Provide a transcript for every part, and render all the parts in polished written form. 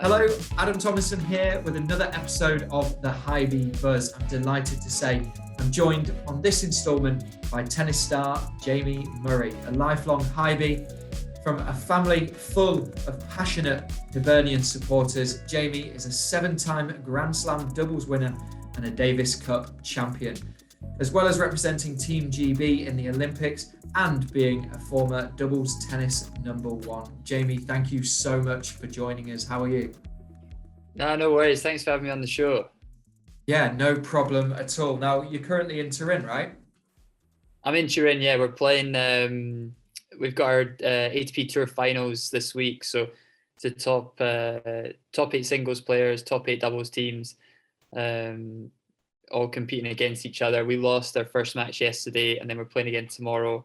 Hello, Adam Thomason here with another episode of the Hibee Buzz. I'm delighted to say I'm joined on this instalment by tennis star Judy Murray, a lifelong Hibee from a family full of passionate Hibernian supporters. Jamie is a 7-time Grand Slam doubles winner and a Davis Cup champion, as well as representing Team GB in the Olympics and being a former doubles tennis #1. Jamie, thank you so much for joining us. How are you? No worries. Thanks for having me on the show. Yeah, no problem at all. Now, you're currently in Turin, right? I'm in Turin, yeah. We're playing, we've got our ATP Tour finals this week. So it's the top 8 singles players, top 8 doubles teams, all competing against each other. We lost our first match yesterday, and then we're playing again tomorrow.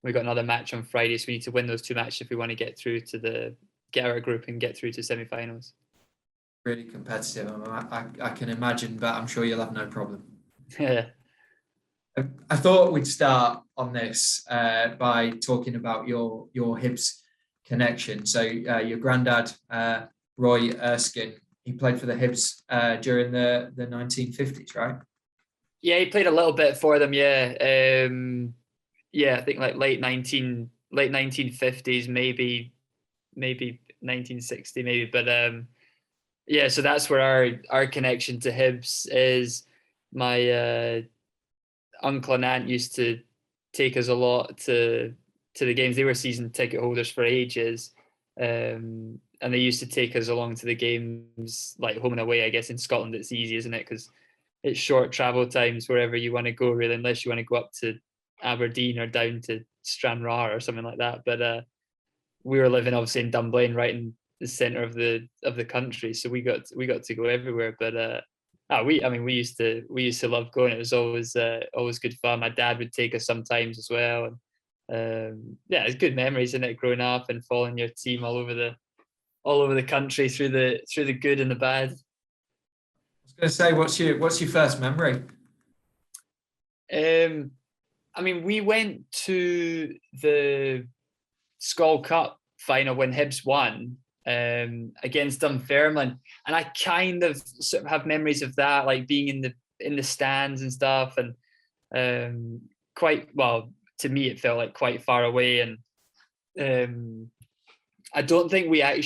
We've got another match on Friday, so we need to win those 2 matches if we want to get out our group and get through to semi-finals. Really competitive. I can imagine, but I'm sure you'll have no problem. Yeah. I thought we'd start on this by talking about your Hibs connection. So your granddad, Roy Erskine, he played for the Hibs during the 1950s, right? Yeah, he played a little bit for them. Yeah, I think like late 1950s, maybe 1960, maybe. But yeah, so that's where our connection to Hibs is. My uncle and aunt used to take us a lot to the games. They were season ticket holders for ages, and they used to take us along to the games, like home and away. I guess in Scotland it's easy, isn't it? Because it's short travel times wherever you want to go, really, unless you want to go up to Aberdeen or down to Stranraer or something like that. But we were living obviously in Dunblane, right in the centre of the country, so we got to go everywhere. But we used to love going. It was always good fun. My dad would take us sometimes as well, and yeah, it's good memories, isn't it, growing up and following your team all over the country through the good and the bad. I was going to say, what's your first memory? We went to the Skol Cup final when Hibs won against Dunfermline, and I kind of sort of have memories of that, like being in the stands and stuff, and quite well, to me it felt like quite far away, and I don't think I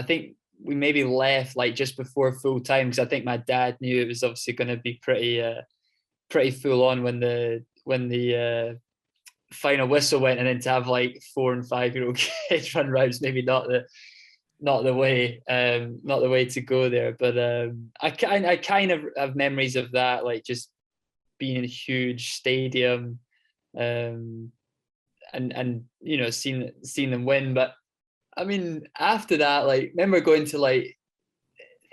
think we maybe left like just before full time, because I think my dad knew it was obviously going to be pretty full on when the final whistle went, and then to have like 4 and 5-year-old kids run rounds, maybe not the way to go there. But I kind of have memories of that, like just being in a huge stadium, and you know, seeing them win. But I mean, after that, like, remember going to like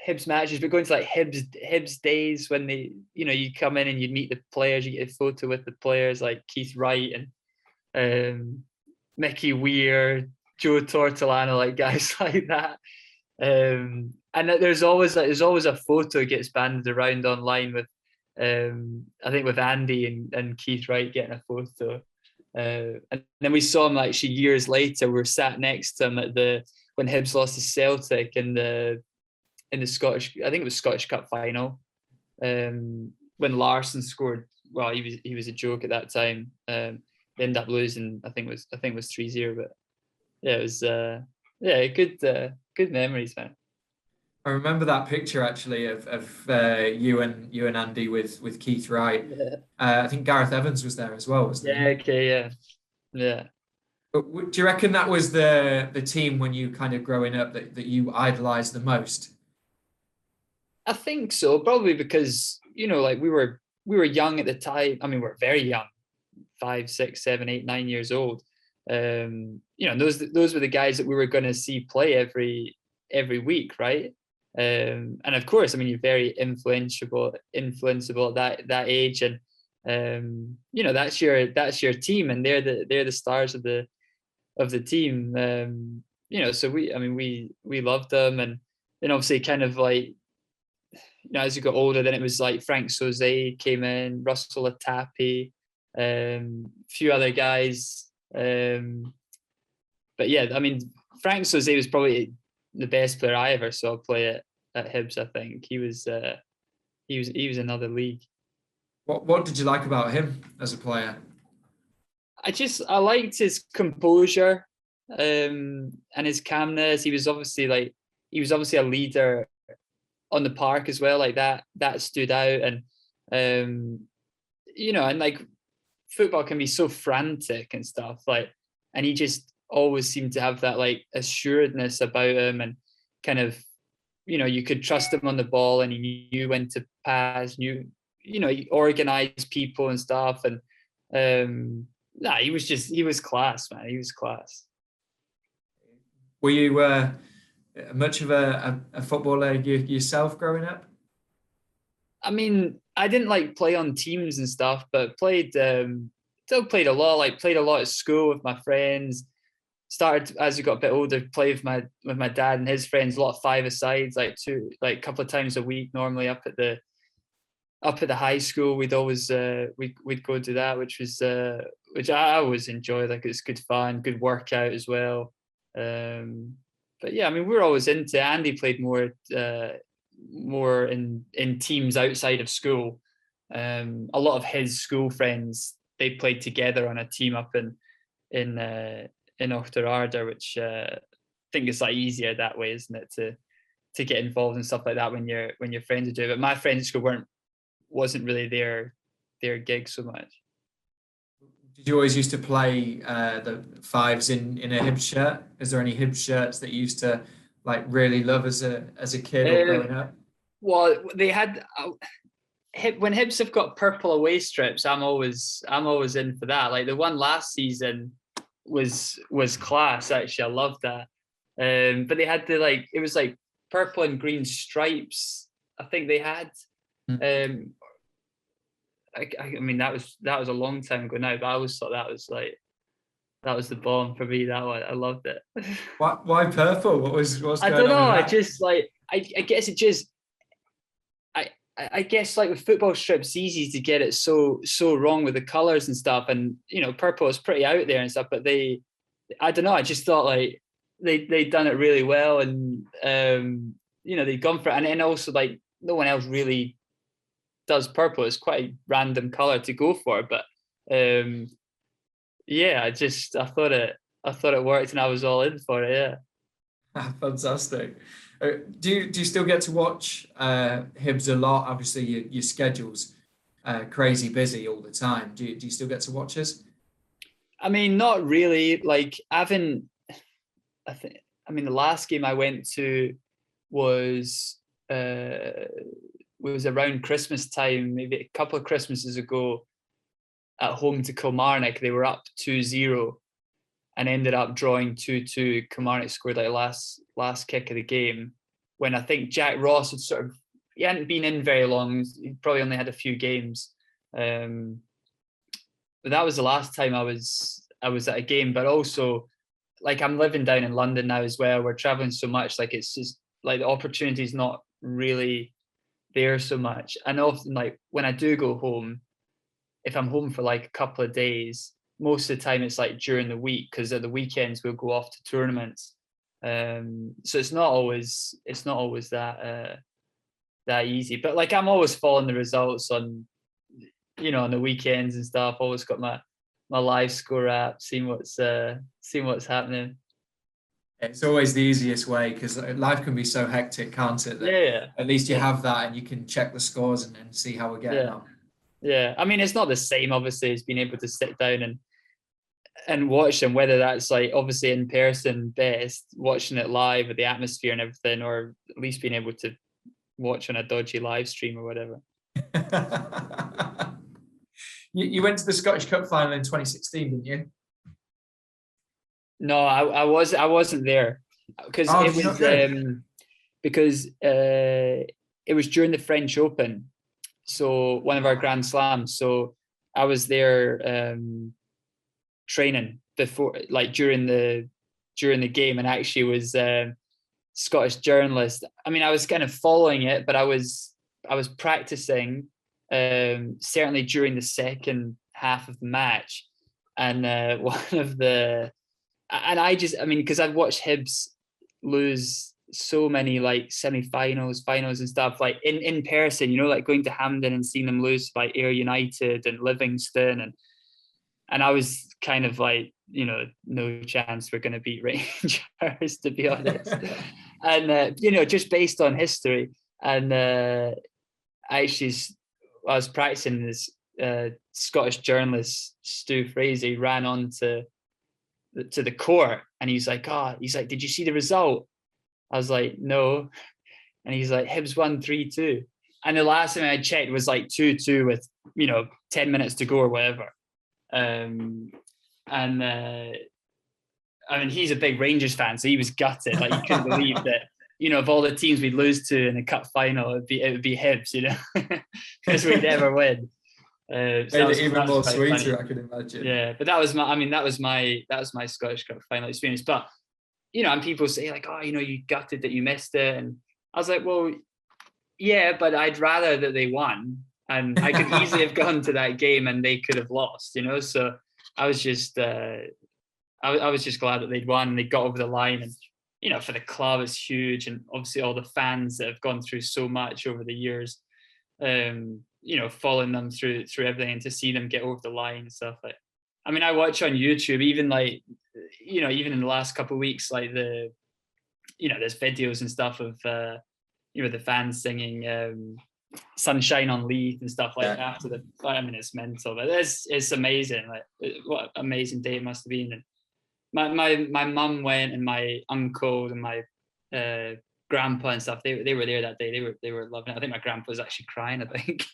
Hibs matches, but going to like Hibs days when they, you know, you come in and you'd meet the players, you get a photo with the players like Keith Wright and Mickey Weir, Joe Tortolano, like guys like that. And there's always a photo gets banded around online with I think with Andy and Keith Wright getting a photo. And then we saw him actually years later. We were sat next to him when Hibs lost to Celtic in the Scottish, I think it was Scottish Cup final, when Larsson scored. Well, he was a joke at that time. They ended up losing. I think it was 3-0. But yeah, it was good memories, man. I remember that picture actually of you and Andy with Keith Wright. Yeah. I think Gareth Evans was there as well, wasn't he? Yeah. Okay. Yeah. But do you reckon that was the team when you kind of growing up that you idolised the most? I think so, probably because, you know, like we were young at the time. I mean, we're very young, 5, 6, 7, 8, 9 years old. You know, those were the guys that we were going to see play every week, right? And of course, I mean, you're very influenceable at that age, and you know, that's your team, and they're the stars of the team. You know, so we loved them, and then obviously kind of like, you know, as you got older, then it was like Frank Sauzet came in, Russell Atapi, few other guys. But yeah, I mean, Frank Sauzet was probably the best player I ever saw play at Hibs. I think he was another league. What did you like about him as a player? I liked his composure, and his calmness. He was obviously a leader on the park as well. Like that stood out, and and like football can be so frantic and stuff. And he just always seemed to have that like assuredness about him, and kind of, you could trust him on the ball, and he knew when to pass. He organized people and stuff, and he was class, man. He was class. Were you much of a footballer yourself growing up? I mean, I didn't like play on teams and stuff, but still played a lot. Like played a lot at school with my friends. Started as we got a bit older, play with my dad and his friends. A lot of five-a-sides, like a couple of times a week. Normally up at the high school, we'd always we'd go do that, which I always enjoy. Like it's good fun, good workout as well. But yeah, I mean, we're always into. Andy played more in teams outside of school. A lot of his school friends, they played together on a team up in Ochterarder, which I think is like easier that way, isn't it, to get involved in stuff like that when your friends are doing it. But my friends at school wasn't really their gig so much. Did you always used to play the fives in a Hibs shirt? Is there any Hibs shirts that you used to like really love as a kid or growing up? Well, they had when Hibs have got purple away strips, I'm always in for that. Like the one last season was class. Actually, I loved that. But they had it was like purple and green stripes. I think they had. I mean that was a long time ago now, but I always thought that was the bomb for me. That one, I loved it. Why purple? What's going on? I don't know. I just I guess it just I guess like with football strips, it's easy to get it so wrong with the colors and stuff. And purple is pretty out there and stuff. But I don't know. I just thought like they'd done it really well, and they'd gone for it, and also like no one else really does purple. It's quite a random color to go for, but yeah, I thought it worked, and I was all in for it. Yeah. Fantastic. Do you still get to watch Hibs a lot? Obviously, your schedule's crazy busy all the time. Do you still get to watch us? I mean, not really. Like, the last game I went to was around Christmas time, maybe a couple of Christmases ago, at home to Kilmarnock. They were up 2-0 and ended up drawing 2-2. Kilmarnock scored like last kick of the game, when I think Jack Ross he hadn't been in very long. He probably only had a few games. But that was the last time I was at a game. But also, like, I'm living down in London now as well. We're traveling so much, like it's just like the opportunity is not really there so much. And often, like when I do go home, if I'm home for like a couple of days, most of the time it's like during the week, because at the weekends we'll go off to tournaments. So it's not always that easy. But like I'm always following the results on the weekends and stuff. Always got my live score app, seeing what's happening. It's always the easiest way, because life can be so hectic, can't it? Yeah. At least you have that, and you can check the scores and see how we're getting on. Yeah. I mean, it's not the same, obviously, as being able to sit down and watch them, whether that's like obviously in person best, watching it live with the atmosphere and everything, or at least being able to watch on a dodgy live stream or whatever. You went to the Scottish Cup final in 2016, didn't you? No, I wasn't there, because it was during the French Open, so one of our Grand Slams. So I was there training before, like during the game, and actually was Scottish journalist. I mean, I was kind of following it, but I was practicing certainly during the second half of the match, and because I'd watched Hibs lose so many like semi-finals, finals and stuff, like in person, you know, like going to Hampden and seeing them lose by Ayr United and Livingston, and I was kind of like, you know, no chance we're going to beat Rangers, to be honest. And you know, just based on history. And I was practicing this Scottish journalist Stu Frazee ran on to the court, and he's like, did you see the result? I was like, no. And he's like, Hibs won 3-2. And the last time I checked was like 2-2 with, you know, 10 minutes to go or whatever. I mean, he's a big Rangers fan, so he was gutted. Like, he couldn't believe that, you know, of all the teams we'd lose to in a cup final, it would be Hibs, you know, because we'd never win. So made it even more sweeter, funny. I can imagine. Yeah, but that was my Scottish Cup final experience. But, you know, and people say like, oh, you know, you gutted that you missed it, and I was like, well, yeah, but I'd rather that they won, and I could easily have gone to that game and they could have lost, you know. So I was just I was just glad that they'd won and they got over the line. And, you know, for the club, it's huge, and obviously all the fans that have gone through so much over the years, you know, following them through everything, and to see them get over the line and stuff. Like, I mean, I watch on YouTube, even like, you know, even in the last couple of weeks, like you know, there's videos and stuff of, you know, the fans singing Sunshine on Leith and stuff like after the, I mean, it's mental, but it's amazing. Like, what an amazing day it must have been. And my mum went, and my uncle and my grandpa and stuff, they were there that day. They were loving it. I think my grandpa was actually crying, I think.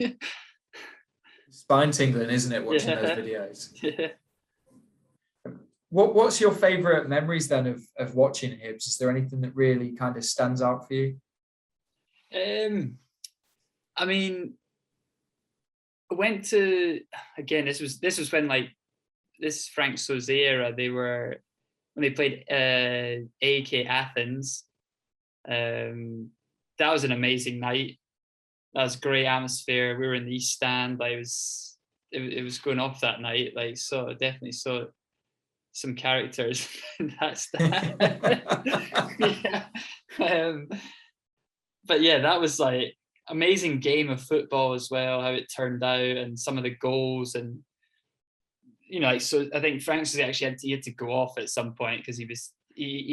Spine tingling, isn't it, watching those videos? Yeah. What's your favourite memories then of watching Hibs? Is there anything that really kind of stands out for you? I mean, I went to, again, this was when, like, this Frank Sauzet era, when they played AEK Athens. That was an amazing night. That was great atmosphere. We were in the East Stand. Like, it was going off that night. Like, definitely saw some characters in that stand. Yeah. But yeah, that was like amazing game of football as well, how it turned out and some of the goals. And, you know, like, so I think Frank actually had to go off at some point because he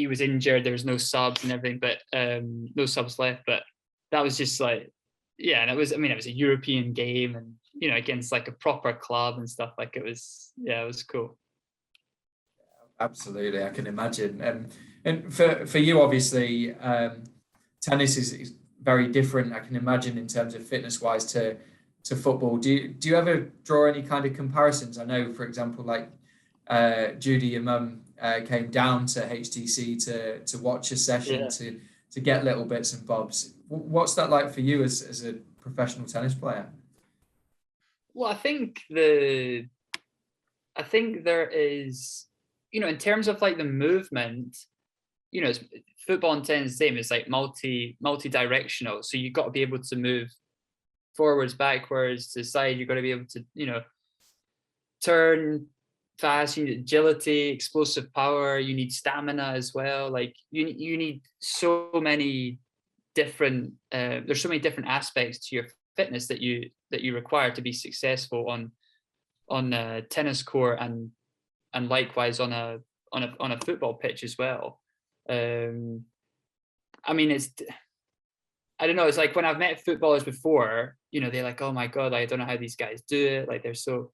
was injured. There was no subs and everything, but no subs left. But that was just like, yeah, and it was a European game, and, you know, against like a proper club and stuff. Like, it was cool. Absolutely, I can imagine. And for you, obviously, tennis is very different, I can imagine, in terms of fitness wise to football. Do you ever draw any kind of comparisons? I know, for example, like Judy, your mum, came down to HTC to watch a session, to get little bits and bobs. What's that like for you as a professional tennis player? Well, I think there is, you know, in terms of like the movement, you know, football and tennis, same. It's like multi-directional. So you've got to be able to move forwards, backwards, to the side. You've got to be able to, you know, turn fast. You need agility, explosive power. You need stamina as well. Like, you need so many different. There's so many different aspects to your fitness that you require to be successful on a tennis court and likewise on a football pitch as well. I mean, I don't know. It's like when I've met footballers before, you know, they're like, oh my God, I don't know how these guys do it. Like, they're so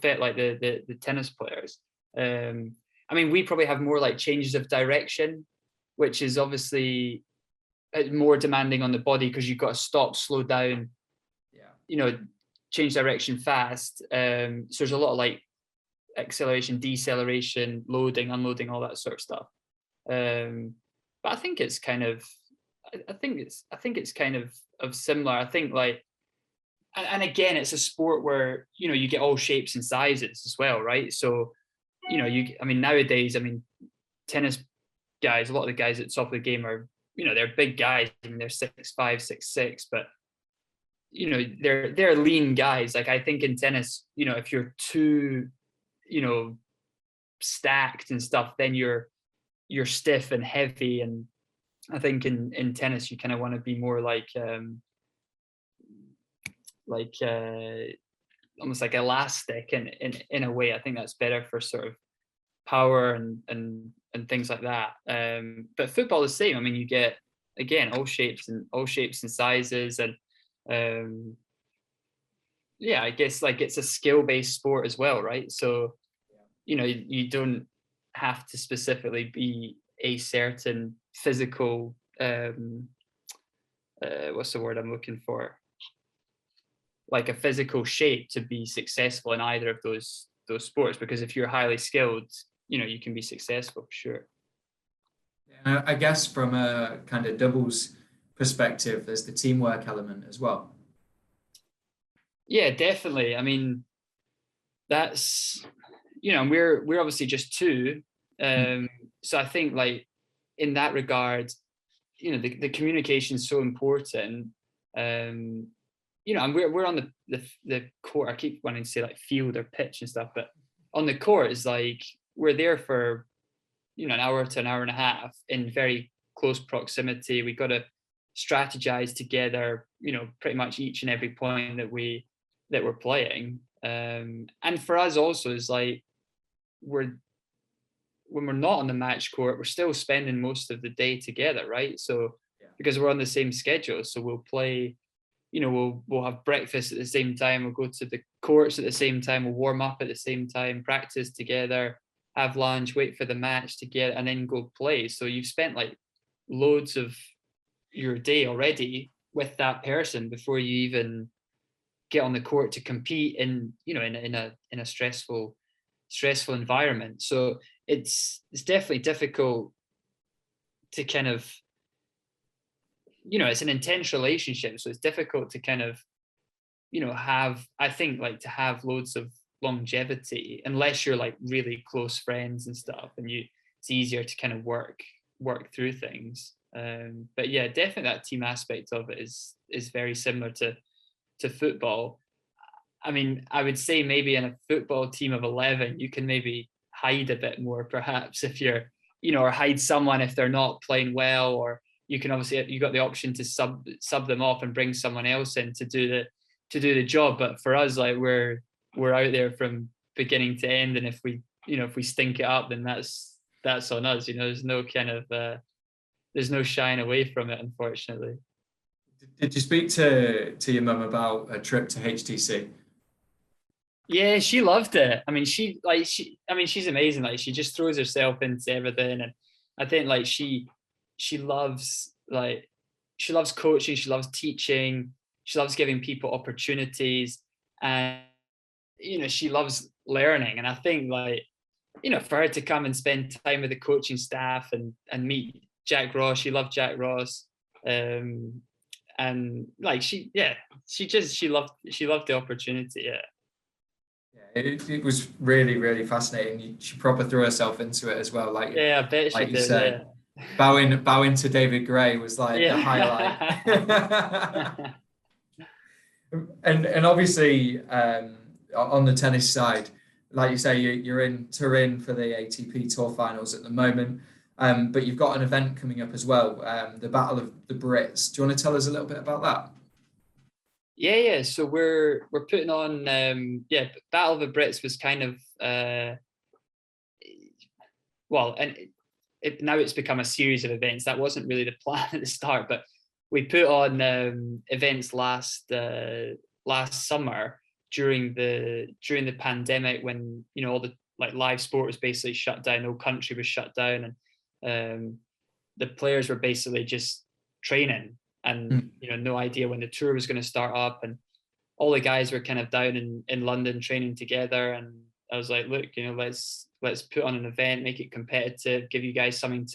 fit, like the tennis players. I mean, we probably have more like changes of direction, which is obviously more demanding on the body because you've got to stop, slow down, you know, change direction fast. So there's a lot of like acceleration, deceleration, loading, unloading, all that sort of stuff. But I think it's kind of, of similar. I think, like, and again, it's a sport where, you know, you get all shapes and sizes as well, right? So, you know, nowadays, tennis guys, a lot of the guys at the top of the game are, you know, they're big guys. I mean, they're 6'5", 6'6", but, you know, they're lean guys. Like, I think in tennis, you know, if you're too, you know, stacked and stuff, then you're stiff and heavy, and I think in tennis you kind of want to be more like like almost like elastic in a way. I think that's better for sort of power and things like that. But football is the same. I mean, you get, again, all shapes and sizes, and yeah, I guess like it's a skill-based sport as well, right? So you don't have to specifically be a certain physical what's the word I'm looking for, like a physical shape to be successful in either of those sports, because if you're highly skilled, you can be successful for sure. I guess from a kind of doubles perspective, there's the teamwork element as well. Yeah, definitely. I mean, that's, we're obviously just two. So I think like in that regard, the communication is so important. And we're on the court. I keep wanting to say like field or pitch and stuff, but on the court is like we're there for an hour to an hour and a half in very close proximity. We got to strategize together, pretty much each and every point that we're playing. And for us also is like when we're not on the match court, we're still spending most of the day together, right? So because we're on the same schedule, so we'll play, we'll have breakfast at the same time, we'll go to the courts at the same time, we'll warm up at the same time, practice together, have lunch, wait for the match together, and then go play. So you've spent like loads of your day already with that person before you even get on the court to compete in a stressful environment. So it's definitely difficult to kind of, it's an intense relationship, so it's difficult to kind of have, I think, like to have loads of longevity unless you're like really close friends and stuff, and it's easier to kind of work through things. But yeah, definitely that team aspect of it is very similar to football. I mean, I would say maybe in a football team of 11 you can maybe hide a bit more, perhaps, if you're or hide someone if they're not playing well, or you can obviously, you got the option to sub them off and bring someone else in to do the job. But for us, like we're out there from beginning to end, and if we stink it up, then that's on us. There's no kind of there's no shying away from it, unfortunately. Did you speak to your mum about a trip to HTC? Yeah, she loved it. I mean, she's amazing. Like, she just throws herself into everything, and I think like she loves coaching, she loves teaching, she loves giving people opportunities, and she loves learning. And I think like for her to come and spend time with the coaching staff and meet Jack Ross, she loved Jack Ross, and like she loved the opportunity. It was really, really fascinating. She proper threw herself into it as well. Like, yeah, I bet like she you did. said, bowing to David Gray was like the highlight. and obviously on the tennis side, like you say, you're in Turin for the ATP Tour Finals at the moment, but you've got an event coming up as well, the Battle of the Brits. Do you want to tell us a little bit about that? Yeah. So we're putting on Battle of the Brits was kind of now it's become a series of events. That wasn't really the plan at the start, but we put on events last summer during the pandemic, when all the like live sport was basically shut down, the whole country was shut down, and the players were basically just training, and no idea when the tour was going to start up, and all the guys were kind of down in London training together. And I was like, look, let's put on an event, make it competitive, give you guys something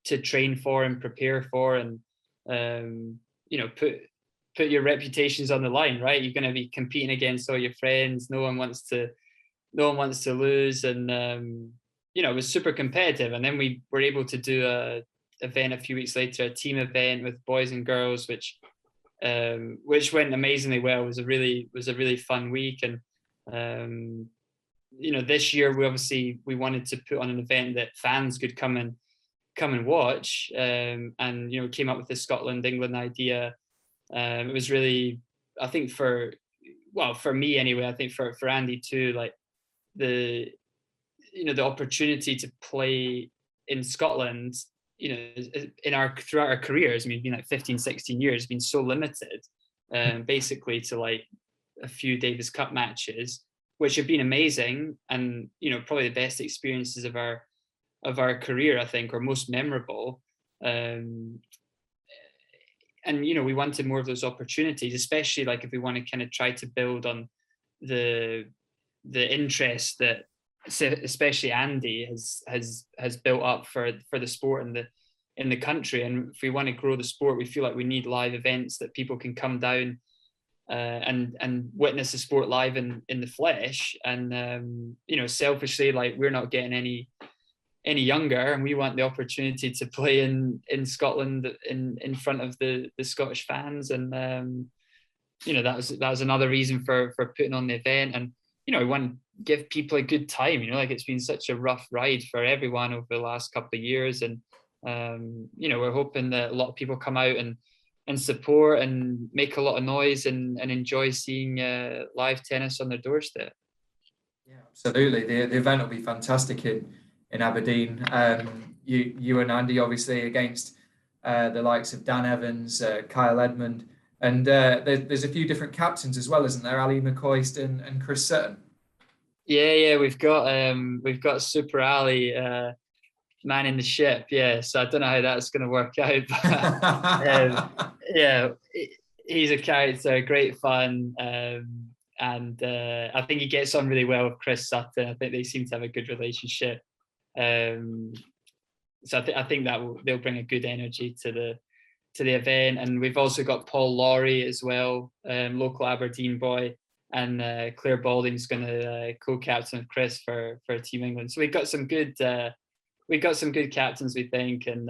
to train for and prepare for, and put your reputations on the line, right? You're going to be competing against all your friends. No one wants to lose, and it was super competitive. And then we were able to do a event a few weeks later, a team event with boys and girls, which went amazingly well. It was a really fun week. And this year we wanted to put on an event that fans could come come and watch, and came up with the Scotland England idea. It was really, I think for me anyway, I think for Andy too, like the opportunity to play in Scotland, throughout our careers, I mean, been like 15, 16 years, been so limited, basically to like a few Davis Cup matches, which have been amazing, and probably the best experiences of our career, I think, or most memorable. And we wanted more of those opportunities, especially like if we want to kind of try to build on the interest that especially Andy has built up for the sport in the country. And if we want to grow the sport, we feel like we need live events that people can come down and witness the sport live in the flesh. And selfishly, like, we're not getting any younger, and we want the opportunity to play in Scotland in front of the Scottish fans. And that was another reason for putting on the event. And we want to give people a good time. Like, it's been such a rough ride for everyone over the last couple of years, and we're hoping that a lot of people come out and support and make a lot of noise and enjoy seeing live tennis on their doorstep. Yeah, absolutely. The event will be fantastic in Aberdeen. You and Andy obviously against the likes of Dan Evans, Kyle Edmund, and there's a few different captains as well, isn't there? Ali McCoist and Chris Sutton. Yeah, we've got Super Ali, man in the ship. Yeah, so I don't know how that's going to work out, but he's a character, great fun, and I think he gets on really well with Chris Sutton. I think they seem to have a good relationship. So I think that they'll bring a good energy to the event. And we've also got Paul Laurie as well, local Aberdeen boy, and Claire Balding's going to co-captain with Chris for Team England. So we've got some good captains, we think, and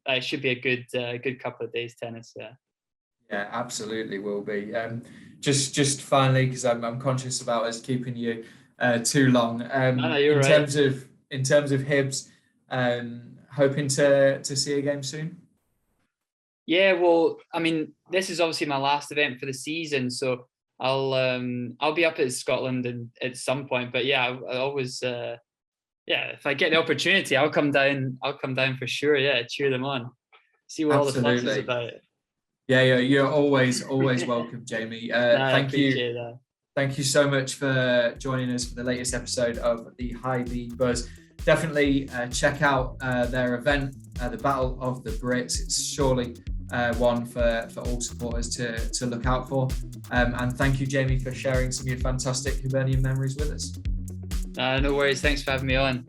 it should be a good couple of days tennis. Yeah, absolutely will be. Just finally, because I'm conscious about us keeping you too long. No, you're right. In terms of Hibs, hoping to see a game soon? Yeah, well, I mean, this is obviously my last event for the season, so I'll be up at Scotland at some point. But yeah, I always if I get the opportunity, I'll come down for sure. Yeah, cheer them on, see what Absolutely. All the fuss is about. Yeah, you're always welcome, Jamie. Thank you. That. Thank you so much for joining us for the latest episode of the Hibee Buzz. Definitely check out their event, the Battle of the Brits. It's surely one for all supporters to look out for. And thank you, Jamie, for sharing some of your fantastic Hibernian memories with us. No worries. Thanks for having me on.